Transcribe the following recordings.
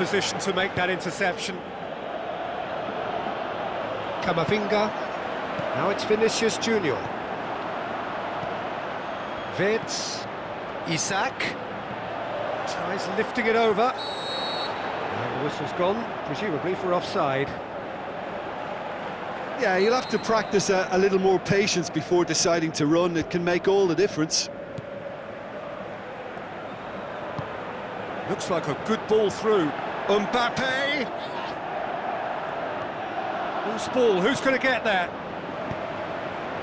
position to make that interception. Camavinga. Now it's Vinicius Junior. Vids. Isak. Tries lifting it over. And the whistle's gone, presumably for offside. Yeah, you'll have to practice a little more patience before deciding to run. It can make all the difference. Looks like a good ball through. Mbappe! Loose ball, who's going to get that?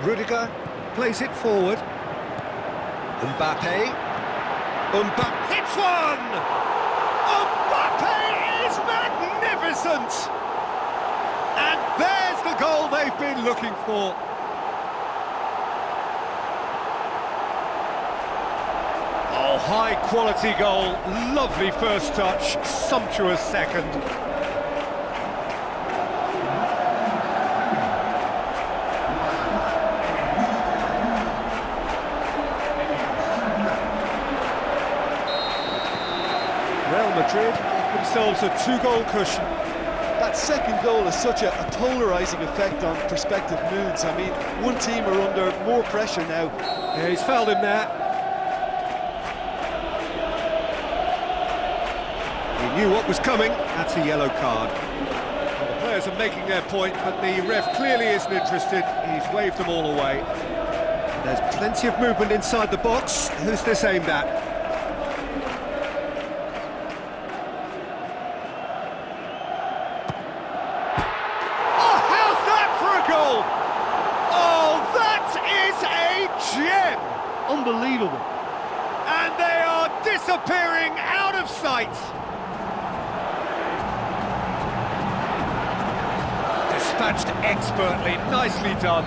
Rudiger plays it forward. Mbappe. Mbappe hits one! Mbappe is magnificent! And there's the goal they've been looking for. Oh, high-quality goal, lovely first touch, sumptuous second. Real Madrid give themselves a two-goal cushion. That second goal has such a polarising effect on prospective moods. I mean, one team are under more pressure now. Yeah, he's fouled him there. He knew what was coming. That's a yellow card. Well, the players are making their point, but the ref clearly isn't interested. He's waved them all away. There's plenty of movement inside the box. Who's this aimed at? Oh, how's that for a goal? Oh, that is a gem! Unbelievable. And they are disappearing out of sight. Dispatched expertly, nicely done.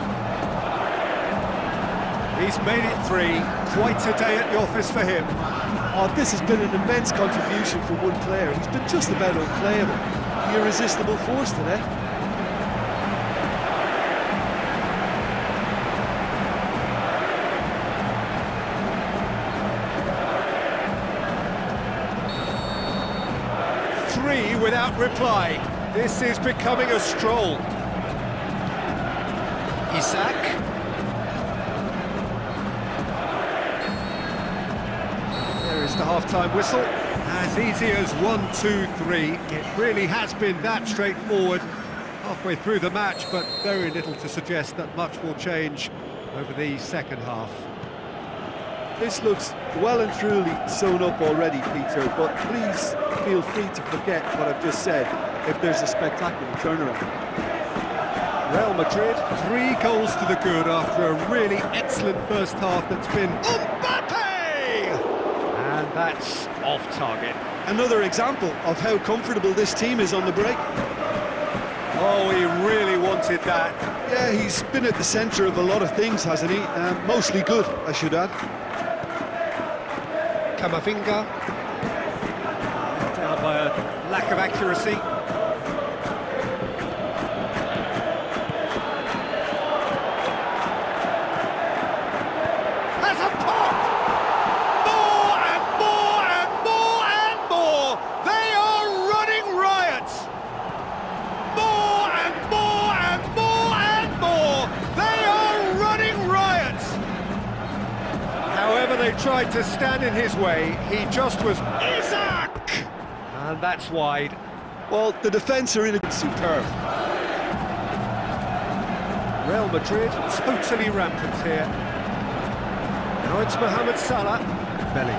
He's made it three, quite a day at the office for him. Oh, this has been an immense contribution for one player. He's been just about unplayable. The irresistible force today. Three without reply. This is becoming a stroll. Isak. There is the half-time whistle. As easy as 1, 2, 3. It really has been that straightforward halfway through the match, but very little to suggest that much will change over the second half. This looks well and truly sewn up already, Peter, but please feel free to forget what I've just said if there's a spectacular turnaround. Real Madrid, 3 goals to the good after a really excellent first half that's been Mbappe! And that's off target. Another example of how comfortable this team is on the break. Oh, he really wanted that. Yeah, he's been at the centre of a lot of things, hasn't he? Mostly good, I should add. Camavinga. Down by a lack of accuracy. Has a pop! More and more and more and more! They are running riot! More and more and more and more! They are running riot! However they tried to stand in his way, he just was Isak! And that's wide. Well, the defence are in a superb. Real Madrid totally rampant here. Now it's Mohamed Salah. Belly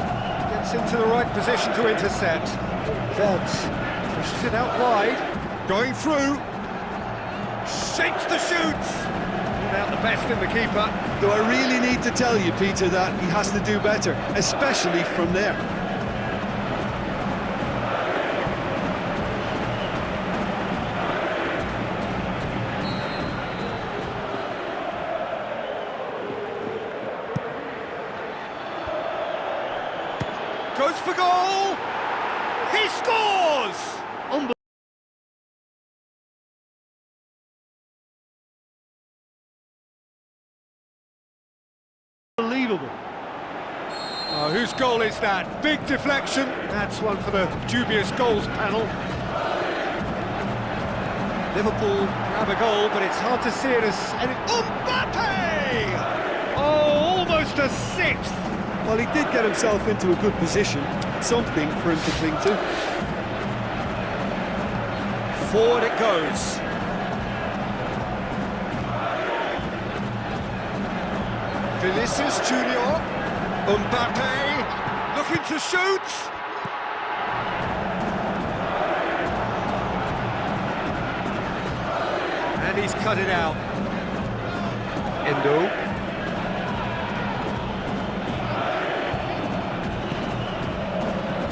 gets into the right position to intercept. Vods pushes it out wide. Going through. Shapes the shoots. Without the best in the keeper. Do I really need to tell you, Peter, that he has to do better, especially from there? Goes for goal! He scores! Unbelievable. Oh, whose goal is that? Big deflection. That's one for the dubious goals panel. Liverpool grab a goal, but it's hard to see it as any... Mbappe! Oh, almost a sixth. Well, he did get himself into a good position. Something for him to cling to. Forward it goes. Vinicius Junior. Mbappe looking to shoot. And he's cut it out. Endo.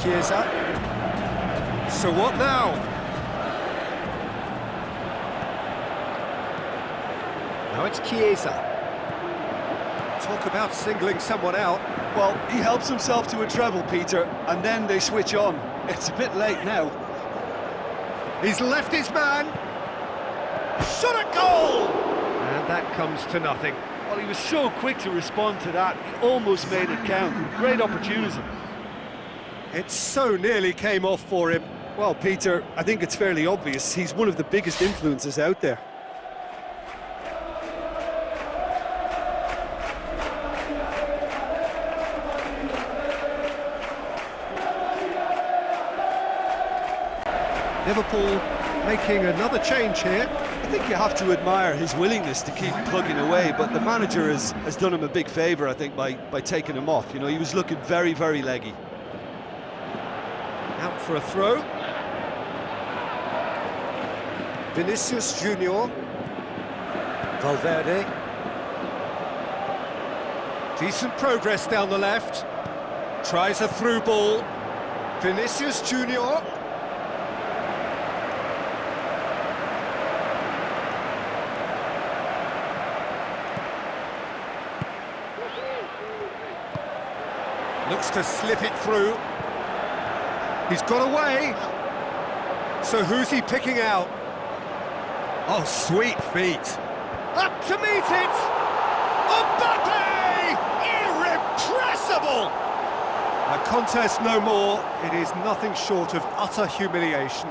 Chiesa. So what now? Now it's Chiesa. Talk about singling someone out. Well, he helps himself to a treble, Peter, and then they switch on. It's a bit late now. He's left his man. Shot a goal! And that comes to nothing. Well, he was so quick to respond to that, he almost made it count. Great opportunism. It so nearly came off for him. Well, Peter, I think it's fairly obvious. He's one of the biggest influences out there. Liverpool making another change here. I think you have to admire his willingness to keep plugging away, but the manager has done him a big favour, I think, by taking him off. You know, he was looking very, very leggy. Out for a throw. Vinicius Junior. Valverde. Decent progress down the left. Tries a through ball. Vinicius Junior. Looks to slip it through. He's got away. So who's he picking out? Oh, sweet feet. Up to meet it. Mbappe! Irrepressible! A contest no more. It is nothing short of utter humiliation.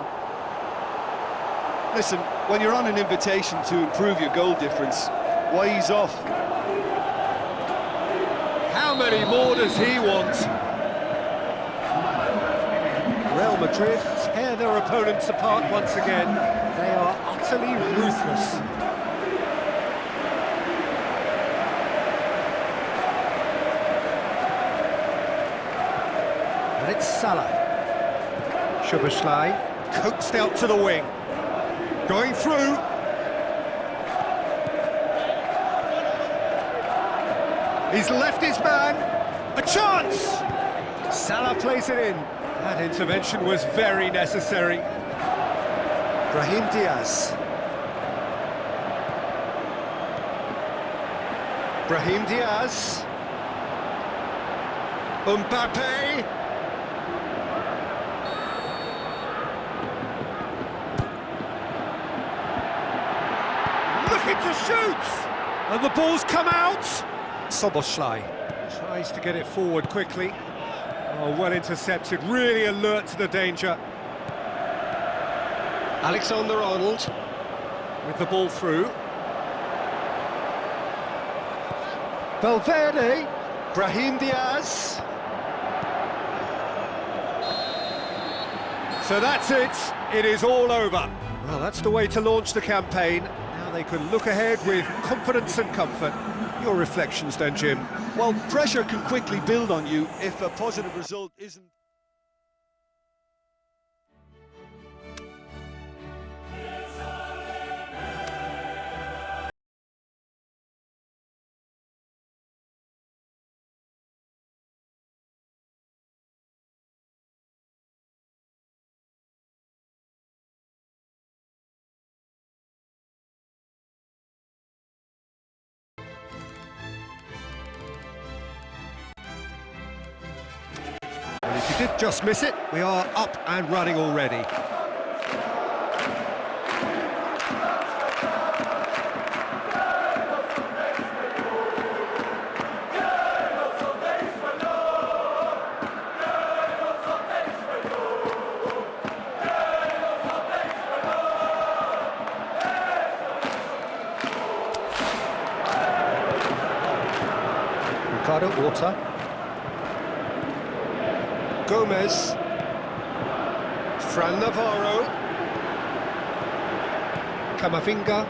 Listen, when you're on an invitation to improve your goal difference, why ease off? How many more does he want? Real Madrid tear their opponents apart once again. They are utterly ruthless. And it's Salah. Szoboszlai coaxed out to the wing. Going through. He's left his man. A chance! Salah plays it in. That intervention was very necessary. Brahim Diaz. Brahim Diaz. Mbappe. Looking to shoot! And the ball's come out. Szoboszlai tries to get it forward quickly. Oh, well intercepted, really alert to the danger. Alexander-Arnold with the ball through. Valverde, Brahim Diaz. So that's it, it is all over. Well, that's the way to launch the campaign. Now they can look ahead with confidence and comfort. Your reflections then, Jim? Well, pressure can quickly build on you if a positive result isn't... And if you did just miss it, we are up and running already. Ricardo Horta. Gomez. Fran Navarro. Camavinga.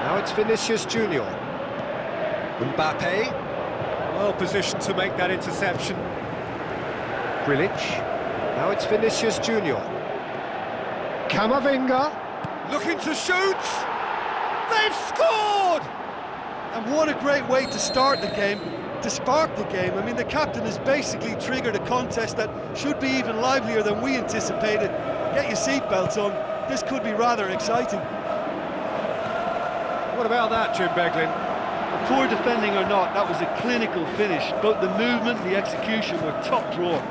Now it's Vinicius Junior. Mbappe. Well positioned to make that interception. Grilic. Now it's Vinicius Junior. Camavinga. Looking to shoot. They've scored! And what a great way to start the game, to spark the game. I mean, the captain has basically triggered a contest that should be even livelier than we anticipated. Get your seatbelts on, this could be rather exciting. What about that, Jim Beglin? Poor defending or not, that was a clinical finish. Both the movement and the execution were top drawer.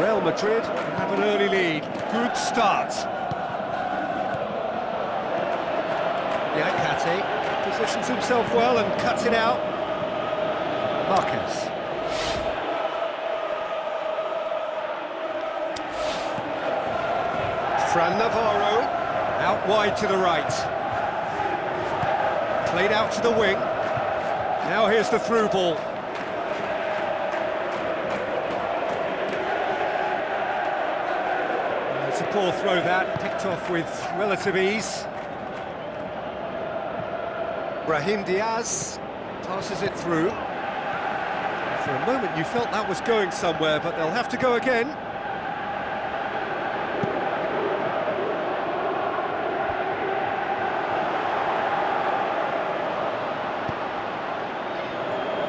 Real Madrid have an early lead. Good start. Yakati positions himself well and cuts it out. Marquez. Fran Navarro, out wide to the right. Played out to the wing. Now here's the through ball. It's a poor throw that, picked off with relative ease. Brahim Diaz passes it through. For a moment you felt that was going somewhere, but they'll have to go again.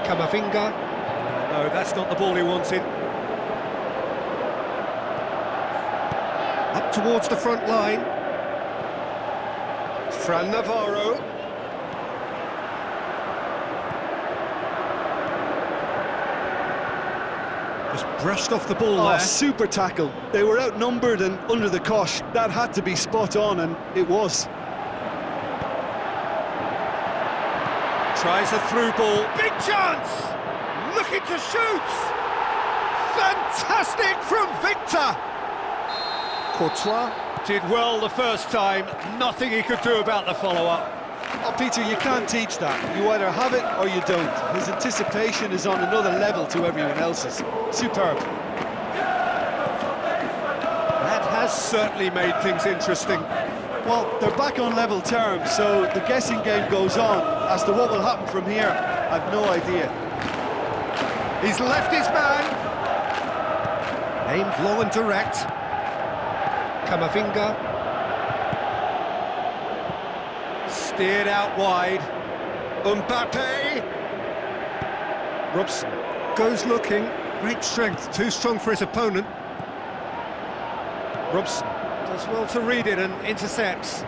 Camavinga. No, that's not the ball he wanted. Up towards the front line. Fran Navarro. Just brushed off the ball there. Super tackle. They were outnumbered and under the cosh. That had to be spot on, and it was. Tries a through ball. Big chance! Looking to shoot! Fantastic from Victor! Courtois did well the first time. Nothing he could do about the follow-up. Oh, Peter, you can't teach that. You either have it or you don't. His anticipation is on another level to everyone else's. Superb. That has certainly made things interesting. Well, they're back on level terms, so the guessing game goes on. As to what will happen from here, I've no idea. He's left his man. Aimed low and direct. Camavinga. Steered out wide. Mbappe. Robson goes looking. Great strength, too strong for his opponent. Robson does well to read it and intercepts.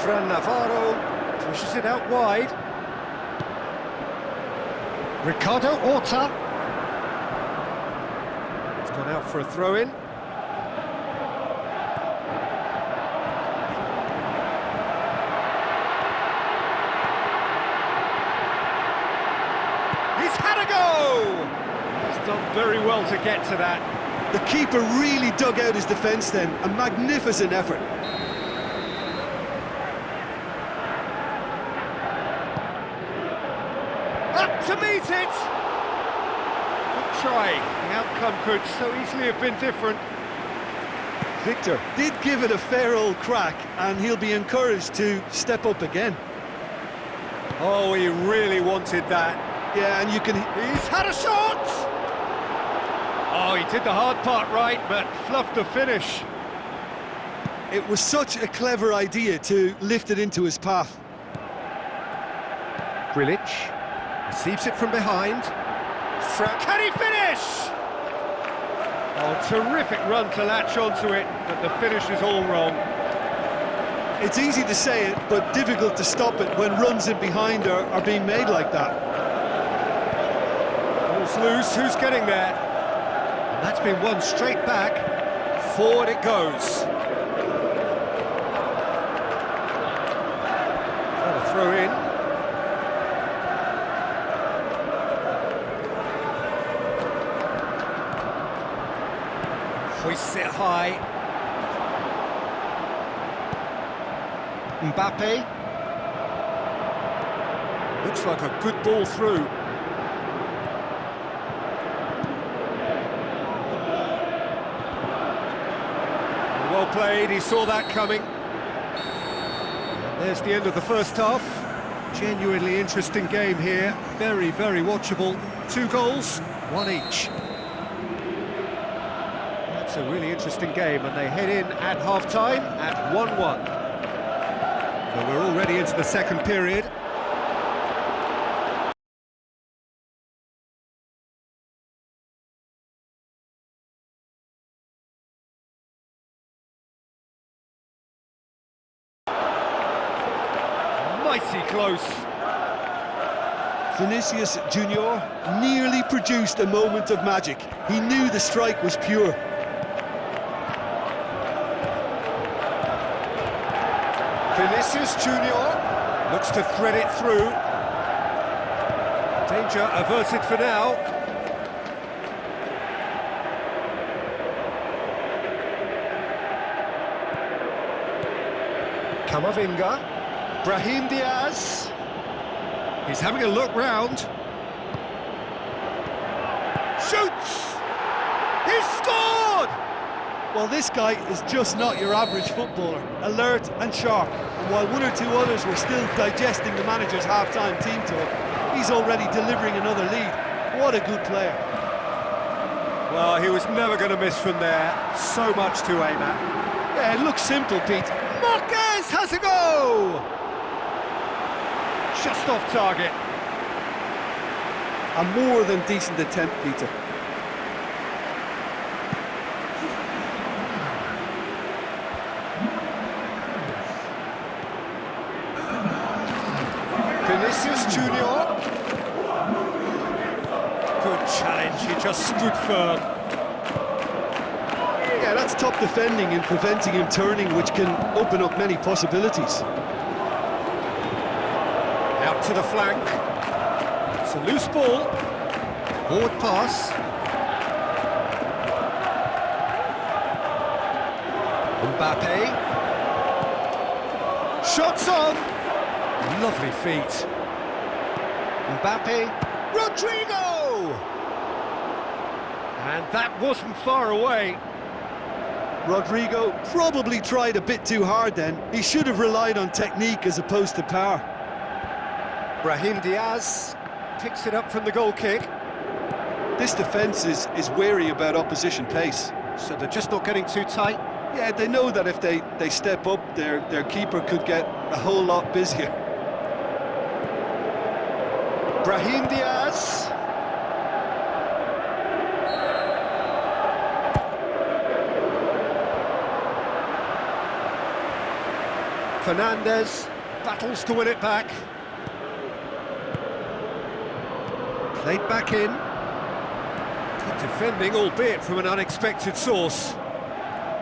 Fran Navarro pushes it out wide. Ricardo Horta. It's gone out for a throw-in. He's had a go! He's done very well to get to that. The keeper really dug out his defence then. A magnificent effort. Up to meet it! Good try. The outcome could so easily have been different. Victor did give it a fair old crack, and he'll be encouraged to step up again. Oh, he really wanted that. Yeah, and you can... He's had a shot! Oh, he did the hard part right, but fluffed the finish. It was such a clever idea to lift it into his path. Grilic receives it from behind. Can he finish? Oh, terrific run to latch onto it, but the finish is all wrong. It's easy to say it, but difficult to stop it when runs in behind are being made like that. Ball's loose, who's getting there? And that's been won straight back. Forward it goes. Trying to throw in. Hoists it high. Mbappe. Looks like a good ball through. Well played, he saw that coming. And there's the end of the first half. Genuinely interesting game here. Very, very watchable. 2 goals, 1 each. That's a really interesting game, and they head in at half-time at 1-1. So we're already into the second period. Mighty close. Vinicius Junior nearly produced a moment of magic. He knew the strike was pure. Vinicius Junior looks to thread it through. Danger averted for now. Camavinga. Brahim Diaz. He's having a look round. Shoots! He's scored! Well, this guy is just not your average footballer. Alert and sharp. And while 1 or 2 others were still digesting the manager's half-time team talk, he's already delivering another lead. What a good player. Well, he was never going to miss from there. So much to aim at. Yeah, it looks simple, Pete. Marquez has a go! Just off target. A more than decent attempt, Peter. Vinicius Junior. Good challenge, he just stood firm. Yeah, that's top defending and preventing him turning, which can open up many possibilities. Out to the flank. It's a loose ball. Forward pass. Mbappe. Shots on. Lovely feet. Mbappe. Rodrigo! And that wasn't far away. Rodrigo probably tried a bit too hard then. He should have relied on technique as opposed to power. Brahim Diaz picks it up from the goal kick. This defence is wary about opposition pace. So they're just not getting too tight. Yeah, they know that if they step up, their keeper could get a whole lot busier. Brahim Diaz. Fernandez battles to win it back. Played back in. Good defending, albeit from an unexpected source.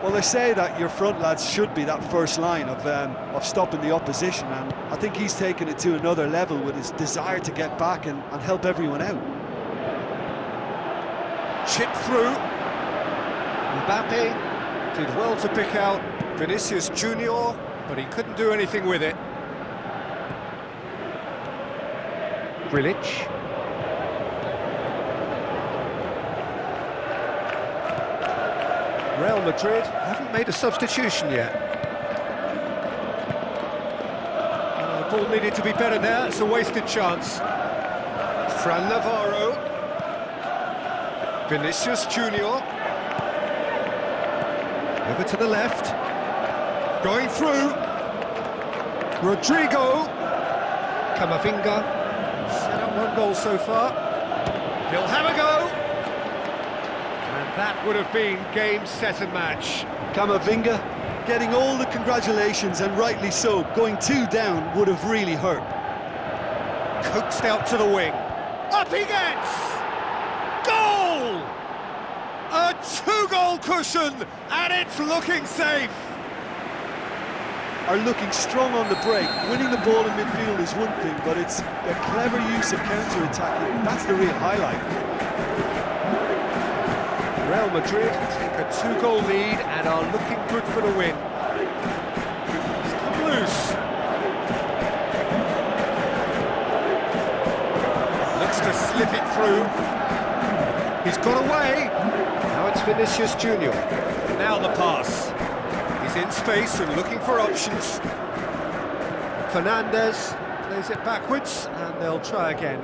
Well, they say that your front lads should be that first line of stopping the opposition, and I think he's taken it to another level with his desire to get back and help everyone out. Chip through. Mbappe did well to pick out Vinicius Junior, but he couldn't do anything with it. Grilic. Real Madrid haven't made a substitution yet. The ball needed to be better there, it's a wasted chance. Fran Navarro. Vinicius Junior. Over to the left. Going through. Rodrigo. Camavinga. Set up 1 goal so far. He'll have a go. And that would have been game, set and match. Camavinga Getting all the congratulations, and rightly so. Going 2 down would have really hurt. Coaxed out to the wing. Up he gets! Goal! A 2-goal cushion, and it's looking safe. Are looking strong on the break. Winning the ball in midfield is one thing, but it's a clever use of counter-attacking. That's the real highlight. Real Madrid take a 2-goal lead and are looking good for the win. It's come loose. Looks to slip it through. He's got away. Now it's Vinicius Junior. Now the pass. He's in space and looking for options. Fernandez plays it backwards and they'll try again.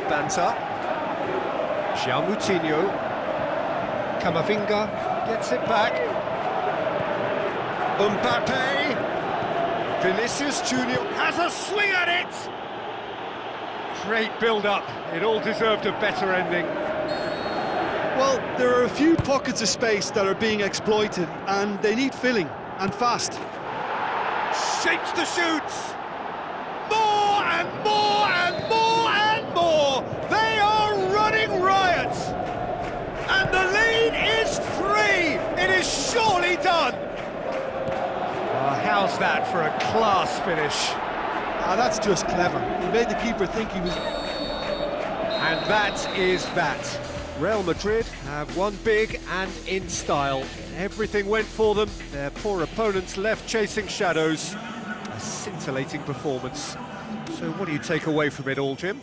Banta. Moutinho. Camavinga gets it back. Mbappe. Vinicius Junior has a swing at it. Great build-up. It all deserved a better ending. Well, there are a few pockets of space that are being exploited, and they need filling, and fast. Shapes the shoots. More and more and more and more. They are running riot. And the lead is 3. It is surely done. Oh, how's that for a class finish? Ah, that's just clever. He made the keeper think he was... And that is that. Real Madrid have won big and in style. Everything went for them. Their poor opponents left chasing shadows. A scintillating performance. So what do you take away from it all, Jim?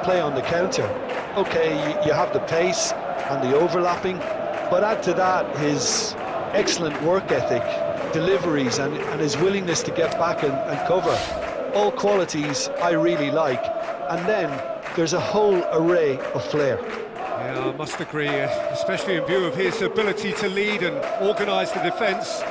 Play on the counter. Okay, you have the pace and the overlapping, but add to that his excellent work ethic, deliveries, and his willingness to get back and cover. All qualities I really like. And then there's a whole array of flair. Yeah, I must agree, especially in view of his ability to lead and organise the defence.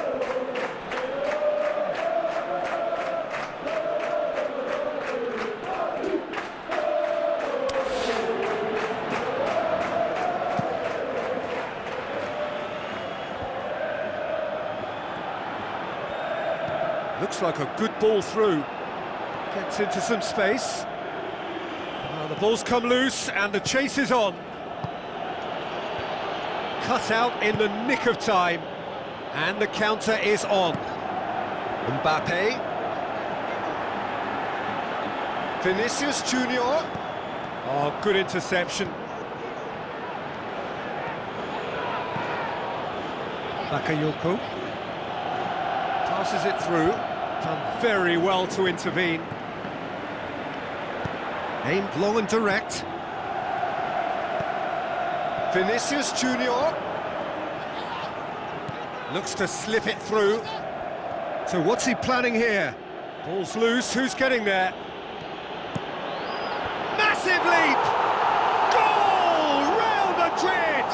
Looks like a good ball through. Gets into some space. The ball's come loose and the chase is on. Cut out in the nick of time. And the counter is on. Mbappe. Vinicius Junior. Oh, good interception. Bakayoko. Passes it through. Done very well to intervene. Aimed long and direct. Vinicius Junior. Looks to slip it through. So what's he planning here? Ball's loose, who's getting there? Massive leap! Goal! Real Madrid!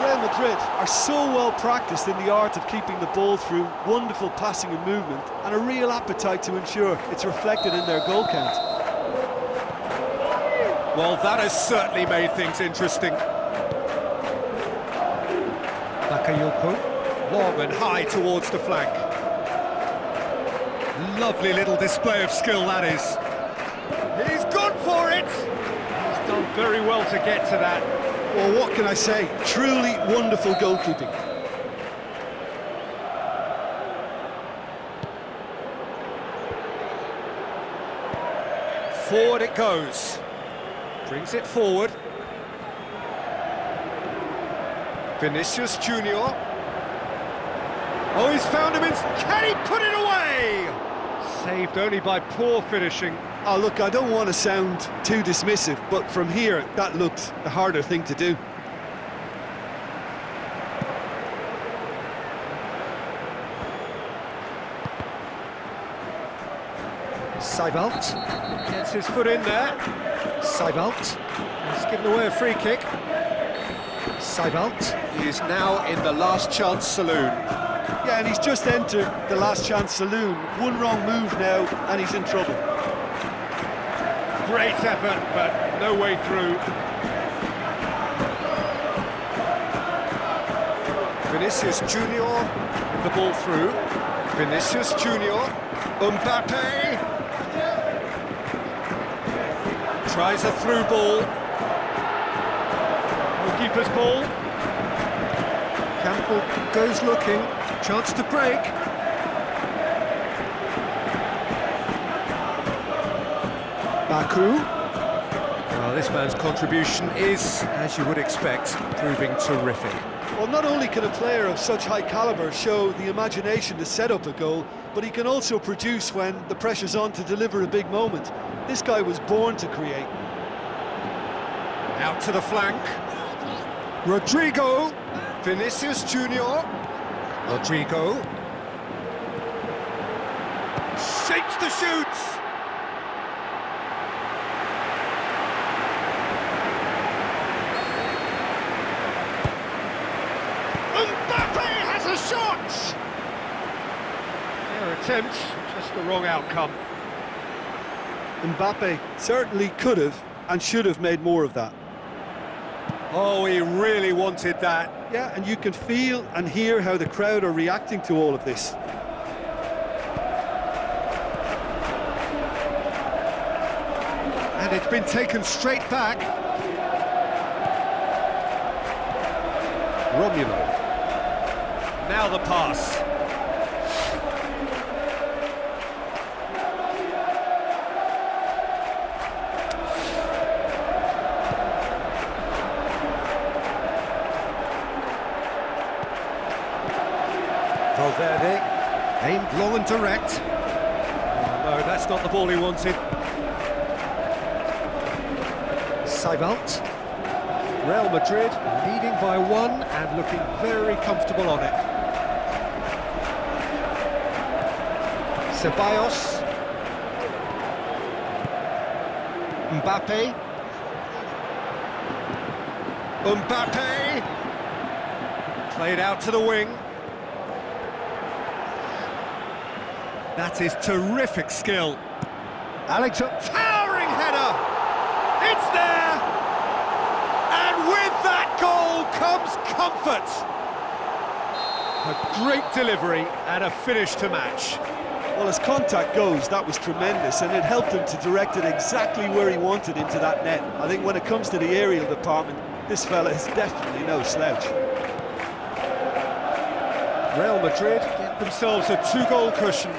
Real Madrid are so well practiced in the art of keeping the ball through wonderful passing and movement, and a real appetite to ensure it's reflected in their goal count. Well, that has certainly made things interesting. Bakayoko, long and high towards the flank. Lovely little display of skill, that is. He's gone for it! He's done very well to get to that. Well, what can I say? Truly wonderful goalkeeping. Forward it goes. Brings it forward. Vinicius Junior. Oh, he's found him in... Can he put it away? Saved only by poor finishing. Oh, look, I don't want to sound too dismissive, but from here, that looked the harder thing to do. Seibelt gets his foot in there. Seibelt has given away a free kick. Seibelt is now in the last chance saloon. Yeah, and he's just entered the last chance saloon. One wrong move now, and he's in trouble. Great effort, but no way through. Vinicius Junior with the ball through. Vinicius Junior. Mbappe tries a through ball. Goalkeeper's ball. Campbell goes looking. Chance to break. Baku. Well, this man's contribution is, as you would expect, proving terrific. Well, not only can a player of such high calibre show the imagination to set up a goal, but he can also produce when the pressure's on to deliver a big moment. This guy was born to create. Out to the flank. Rodrigo. Vinicius Junior. Rodrigo. Shapes the shoots. Mbappe has a shot! Fair attempt, just the wrong outcome. Mbappe certainly could have and should have made more of that. Oh, he really wanted that. Yeah, and you can feel and hear how the crowd are reacting to all of this. And it's been taken straight back. Romulo. Now the pass. Valverde, aimed long and direct. Oh, no, that's not the ball he wanted. Seibelt. Real Madrid leading by one and looking very comfortable on it. Ceballos. Mbappe. Mbappe. Played out to the wing. That is terrific skill. Alex, towering header! It's there! And with that goal comes comfort! A great delivery and a finish to match. Well, as contact goes, that was tremendous, and it helped him to direct it exactly where he wanted into that net. I think when it comes to the aerial department, this fella is definitely no slouch. Real Madrid get themselves a two-goal cushion.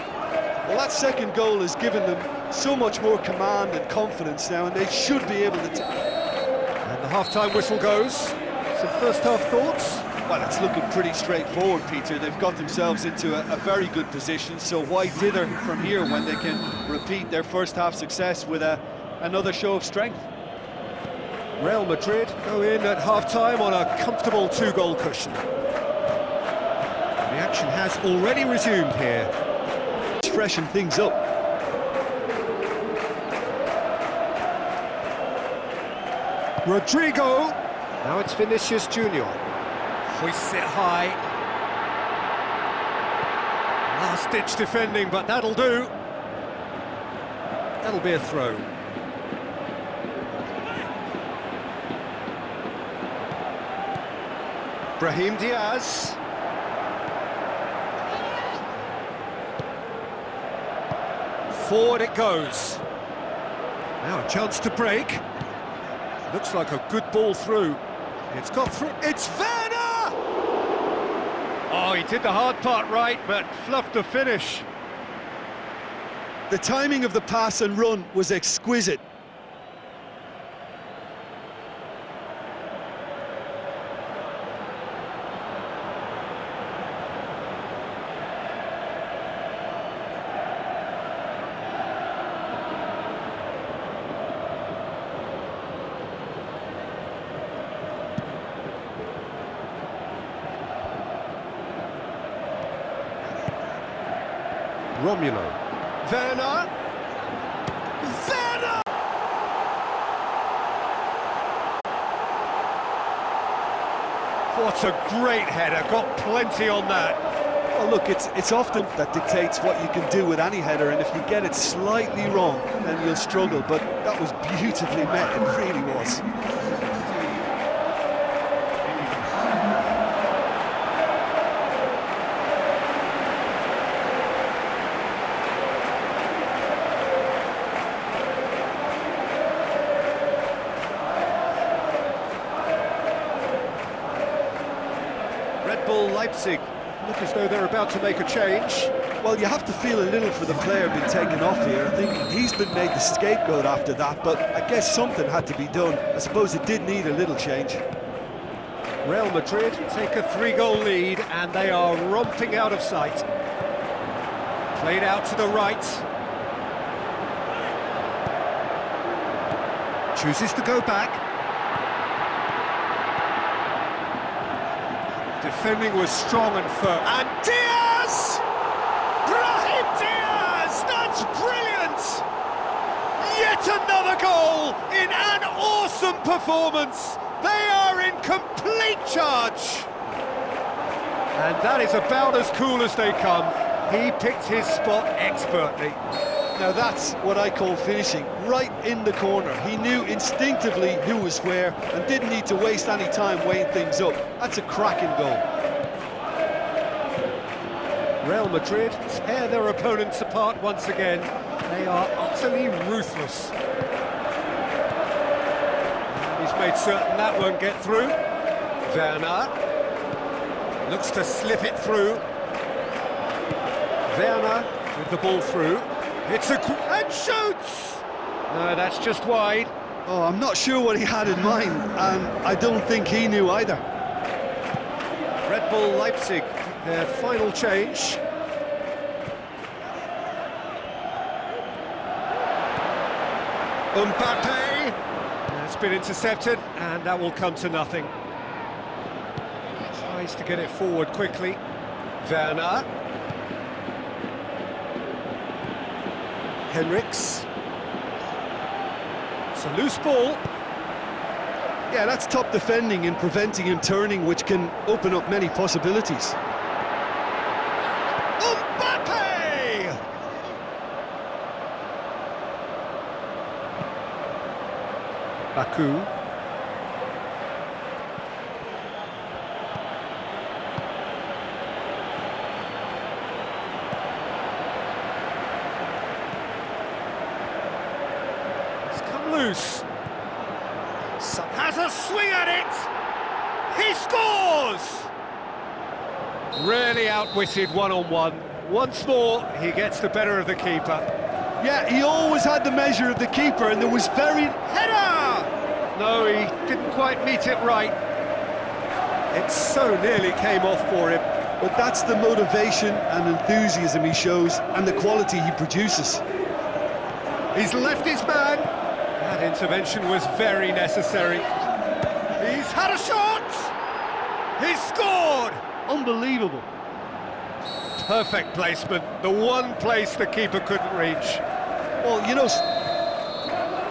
Well, that second goal has given them so much more command and confidence now, and they should be able to... And the half-time whistle goes. Some first-half thoughts? Well, it's looking pretty straightforward, Peter. They've got themselves into a very good position, so why dither from here when they can repeat their first-half success with another show of strength? Real Madrid go in at half-time on a comfortable two-goal cushion. Action has already resumed here. Freshen things up. Rodrigo. Now it's Vinicius Junior. Hoists it high. Last-ditch defending, but that'll do. That'll be a throw. Brahim Diaz. Forward it goes. Now a chance to break. Looks like a good ball through. It's got through. It's Werner! Oh, he did the hard part right, but fluffed the finish. The timing of the pass and run was exquisite. Romulo. Werner! Werner! What a great header, got plenty on that. Well, look, it's often that dictates what you can do with any header, and if you get it slightly wrong, then you'll struggle, but that was beautifully met, it really was. Red Bull Leipzig look as though they're about to make a change. Well, you have to feel a little for the player being taken off here. I think he's been made the scapegoat after that, but I guess something had to be done. I suppose it did need a little change. Real Madrid take a 3-goal lead and they are romping out of sight. Played out to the right. Chooses to go back. Defending was strong and firm. And Diaz! Brahim Diaz! That's brilliant! Yet another goal in an awesome performance. They are in complete charge. And that is about as cool as they come. He picked his spot expertly. Now that's what I call finishing, right in the corner. He knew instinctively who was where and didn't need to waste any time weighing things up. That's a cracking goal. Real Madrid tear their opponents apart once again. They are utterly ruthless. He's made certain that won't get through. Werner looks to slip it through. Werner with the ball through. It's and shoots! No, that's just wide. Oh, I'm not sure what he had in mind, and I don't think he knew either. Red Bull Leipzig, their final change. Mbappe! It's been intercepted, and that will come to nothing. Tries to get it forward quickly. Werner. Henriks. It's a loose ball. Yeah, that's top defending and preventing him turning, which can open up many possibilities. Mbappe! Baku. Loose. Has a swing at it. He scores. Really outwitted one-on-one. Once more, he gets the better of the keeper. Yeah, he always had the measure of the keeper, and there was very... Header! No, he didn't quite meet it right. It so nearly came off for him. But that's the motivation and enthusiasm he shows, and the quality he produces. He's left his man. That intervention was very necessary. He's had a shot! He's scored! Unbelievable. Perfect placement, the one place the keeper couldn't reach. Well, you know...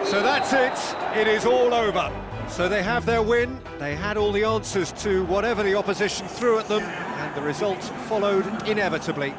So that's it, it is all over. So they have their win, they had all the answers to whatever the opposition threw at them, and the result followed inevitably.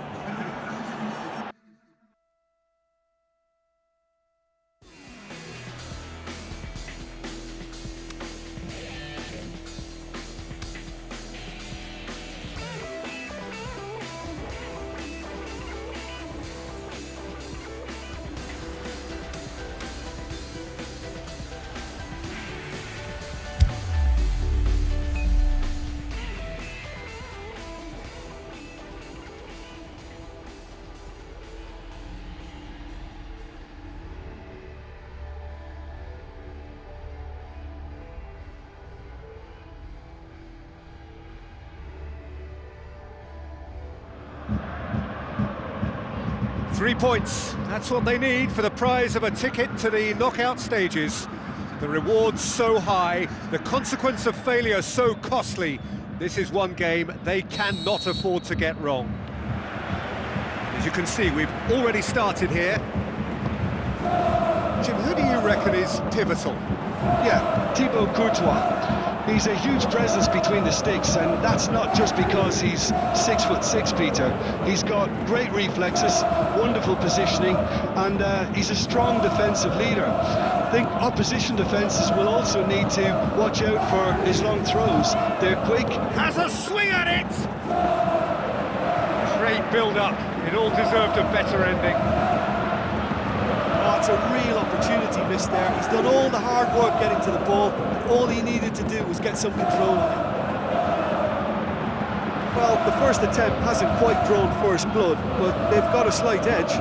Three points, that's what they need for the prize of a ticket to the knockout stages. The reward's so high, the consequence of failure so costly. This is one game they cannot afford to get wrong. As you can see, we've already started here. Jim, who do you reckon is pivotal? Yeah, Thibaut Courtois. He's a huge presence between the sticks, and that's not just because he's 6'6", Peter. He's got great reflexes, wonderful positioning, and he's a strong defensive leader. I think opposition defences will also need to watch out for his long throws. They're quick. Has a swing at it! Great build-up. It all deserved a better ending. Oh, it's a real opportunity missed there. He's done all the hard work getting to the ball, and all he needed to do was get some control on it. Well, the first attempt hasn't quite drawn first blood, but they've got a slight edge.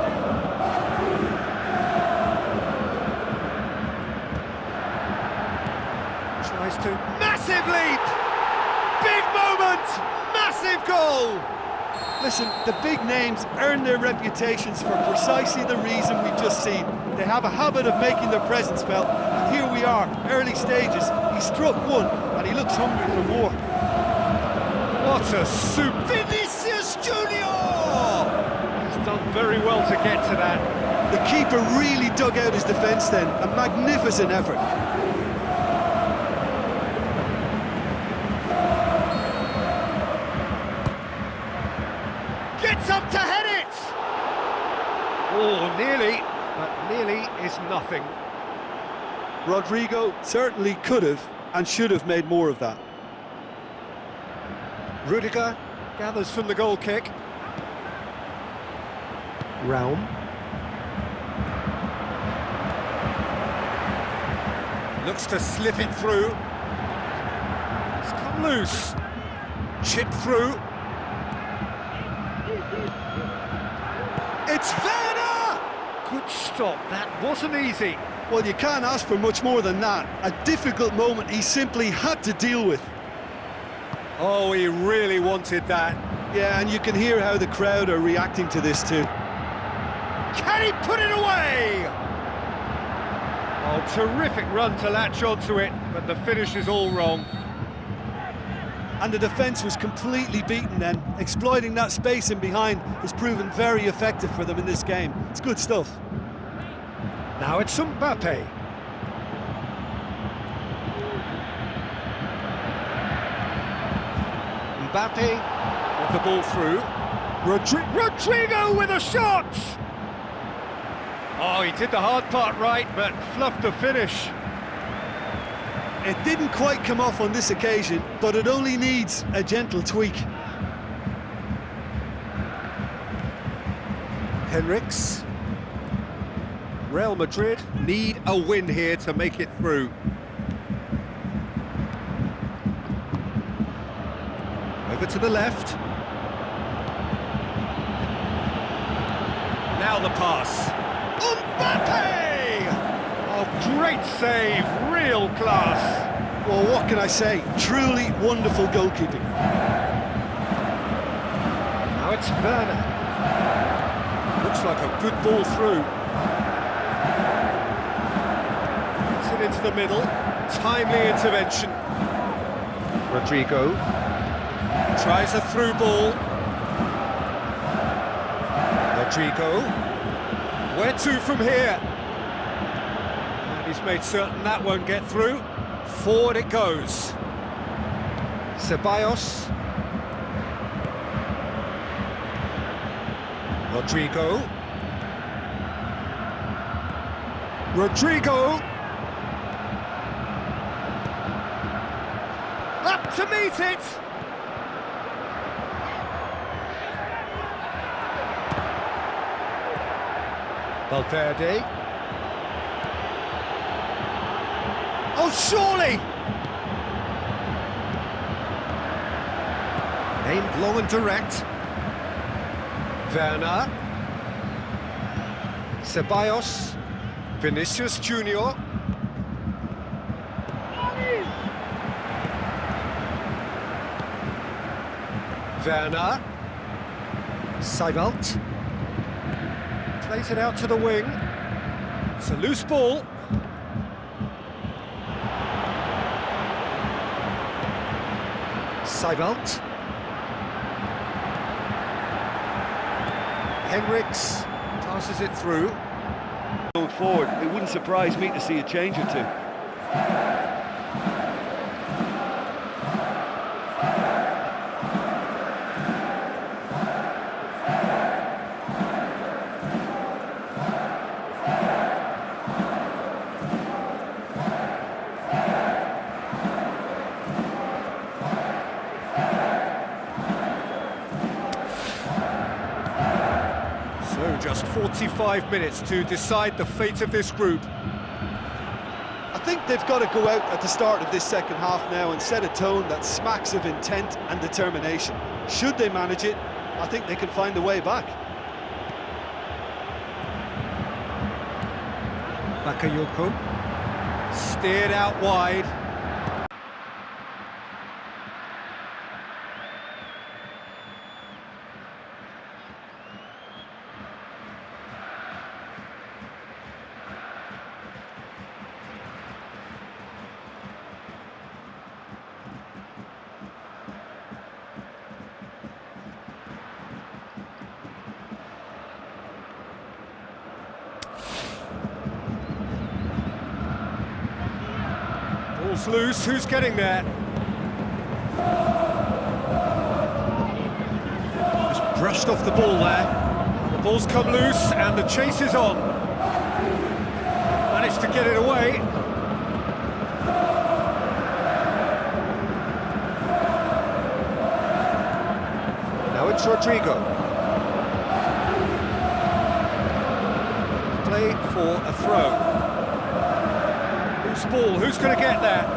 Tries to... Massive leap! Big moment! Massive goal! Listen, the big names earn their reputations for precisely the reason we've just seen. They have a habit of making their presence felt, and here we are, early stages. He struck one, and he looks hungry for more. What a Vinicius Junior! He's done very well to get to that. The keeper really dug out his defence then, a magnificent effort. Gets up to head it! Oh, nearly, but nearly is nothing. Rodrigo certainly could have and should have made more of that. Rudiger gathers from the goal kick. Raum. Looks to slip it through. It's come loose. Chip through. It's Werner! Good stop, that wasn't easy. Well, you can't ask for much more than that. A difficult moment he simply had to deal with. Oh, he really wanted that. Yeah, and you can hear how the crowd are reacting to this too. Can he put it away? Oh, terrific run to latch onto it, but the finish is all wrong. And the defence was completely beaten then. Exploiting that space in behind has proven very effective for them in this game. It's good stuff. Now it's Mbappe. Mbappe with the ball through. Rodrigo with a shot! Oh, he did the hard part right, but fluffed the finish. It didn't quite come off on this occasion, but it only needs a gentle tweak. Henriks. Real Madrid need a win here to make it through. Over to the left. Now the pass. Mbappe! Oh, great save, real class. Well, what can I say? Truly wonderful goalkeeping. Now it's Werner. Looks like a good ball through. Puts it into the middle. Timely intervention. Rodrigo tries a through ball. Rodrigo. Where to from here? And he's made certain that won't get through. Forward it goes. Ceballos. Rodrigo. Rodrigo. Up to meet it. Valverde. Oh, surely! Aimed long and direct. Werner. Ceballos. Vinicius Junior. Werner. Seibelt. Plays it out to the wing. It's a loose ball. Seibelt. Henriks passes it through. Going forward, it wouldn't surprise me to see a change or two. So just 45 minutes to decide the fate of this group. I think they've got to go out at the start of this second half now and set a tone that smacks of intent and determination. Should they manage it, I think they can find a way back. Bakayoko. Steered out wide. Ball's loose, who's getting there? Just brushed off the ball there. The ball's come loose and the chase is on. Managed to get it away. Now it's Rodrigo. Play for a throw. Ball, who's going to get that?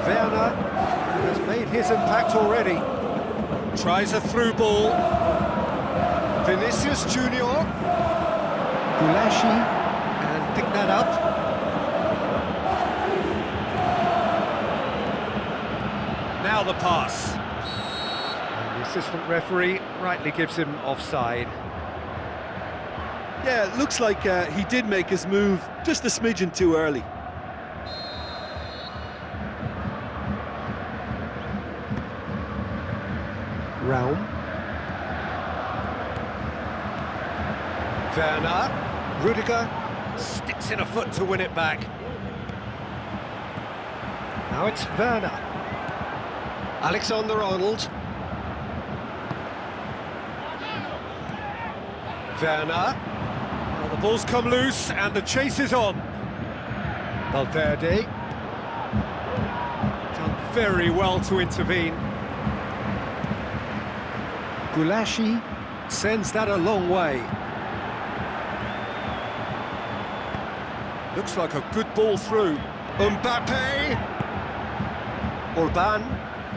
Werner has made his impact already. Tries a through ball. Vinicius Junior. Gulashi, and pick that up. Now the pass. And the assistant referee rightly gives him offside. Yeah, it looks like he did make his move just a smidgen too early. Raum. Werner. Rudiger sticks in a foot to win it back. Now it's Werner. Alexander-Arnold. Werner. Well, the ball's come loose and the chase is on. Valverde. Done very well to intervene. Gulashi sends that a long way. Looks like a good ball through. Mbappe. Orban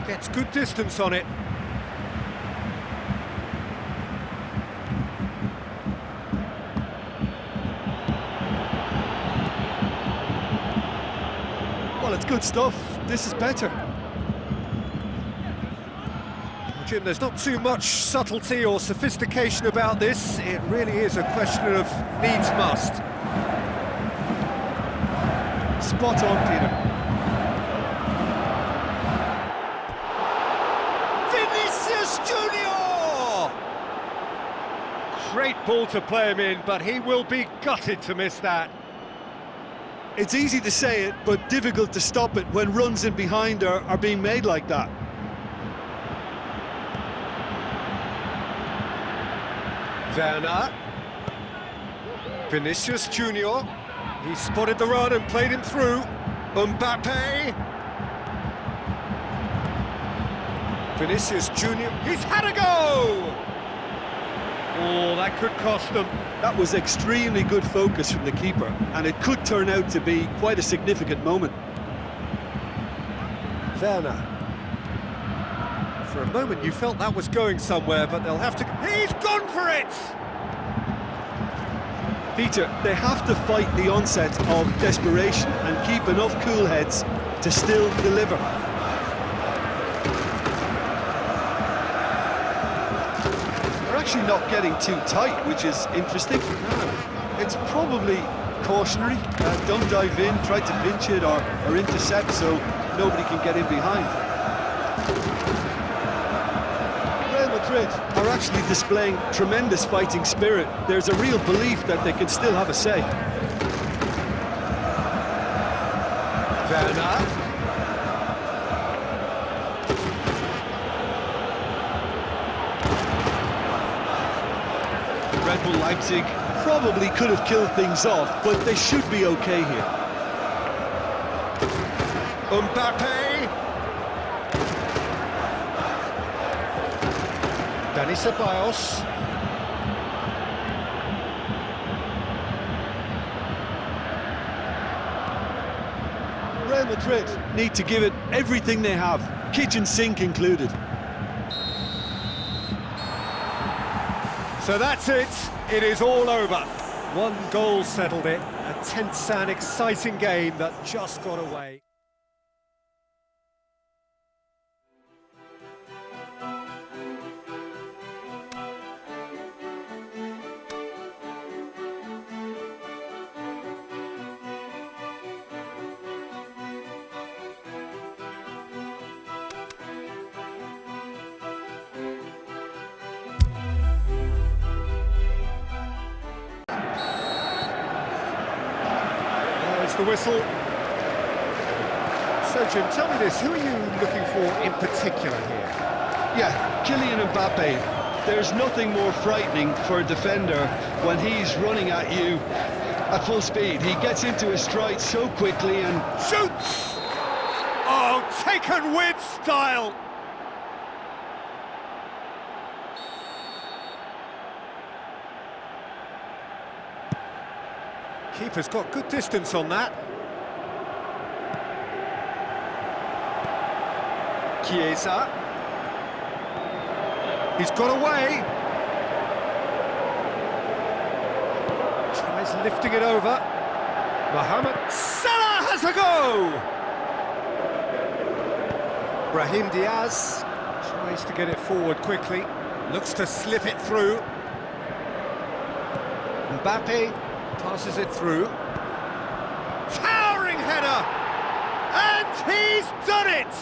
gets good distance on it. Well, it's good stuff. This is better. Jim, there's not too much subtlety or sophistication about this. It really is a question of needs must. Spot on, Peter. Vinicius Junior! Great ball to play him in, but he will be gutted to miss that. It's easy to say it, but difficult to stop it when runs in behind are being made like that. Werner. Vinicius Junior. He spotted the run and played him through. Mbappe. Vinicius Junior. He's had a go! Oh, that could cost them. That was extremely good focus from the keeper, and it could turn out to be quite a significant moment. Werner. For a moment you felt that was going somewhere, but they'll have to... He's gone for it! Peter, they have to fight the onset of desperation and keep enough cool heads to still deliver. They're actually not getting too tight, which is interesting. It's probably cautionary. Don't dive in, try to pinch it or intercept so nobody can get in behind. Real Madrid are actually displaying tremendous fighting spirit. There's a real belief that they can still have a say. Werner. Red Bull Leipzig probably could have killed things off, but they should be okay here. Mbappe. Dani Ceballos. Real Madrid need to give it everything they have, kitchen sink included. So that's it. It is all over. One goal settled it. A tense and exciting game that just got away. The whistle. So Jim, tell me this, who are you looking for in particular here? Yeah, Kylian Mbappe. There's nothing more frightening for a defender when he's running at you at full speed. He gets into his stride so quickly and shoots! Oh, taken with style! Keeper's got good distance on that. Chiesa. He's got away. Tries lifting it over. Mohamed Salah has a go! Brahim Diaz tries to get it forward quickly. Looks to slip it through. Mbappe passes it through. Towering header! And he's done it!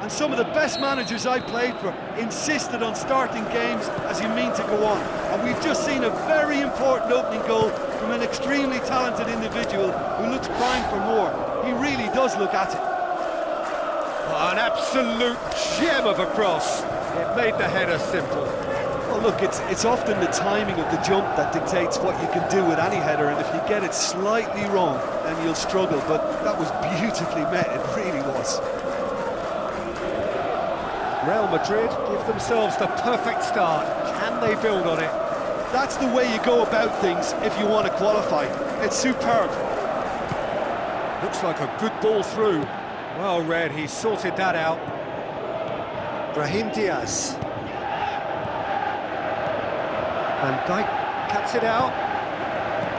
And some of the best managers I played for insisted on starting games as you mean to go on. And we've just seen a very important opening goal from an extremely talented individual who looks primed for more. He really does look at it. Oh, an absolute gem of a cross. It made the header simple. Well, look, it's often the timing of the jump that dictates what you can do with any header, and if you get it slightly wrong, then you'll struggle, but that was beautifully met, it really was. Real Madrid give themselves the perfect start. Can they build on it? That's the way you go about things if you want to qualify. It's superb. Looks like a good ball through. Well read, he sorted that out. Brahim Diaz. Van Dijk cuts it out.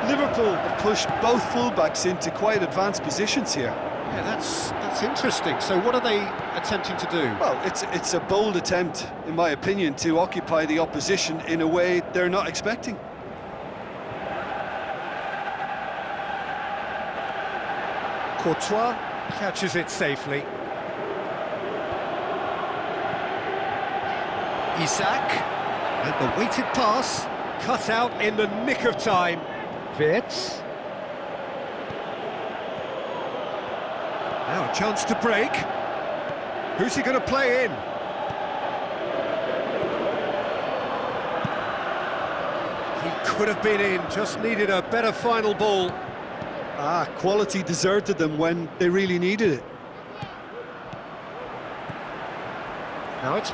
Liverpool have pushed both fullbacks into quite advanced positions here. Yeah, that's interesting. So what are they attempting to do? Well, it's a bold attempt, in my opinion, to occupy the opposition in a way they're not expecting. Courtois catches it safely. Isak, and the weighted pass cut out in the nick of time. Wirtz. Now a chance to break. Who's he going to play in? He could have been in, just needed a better final ball. Quality deserted them when they really needed it. Now it's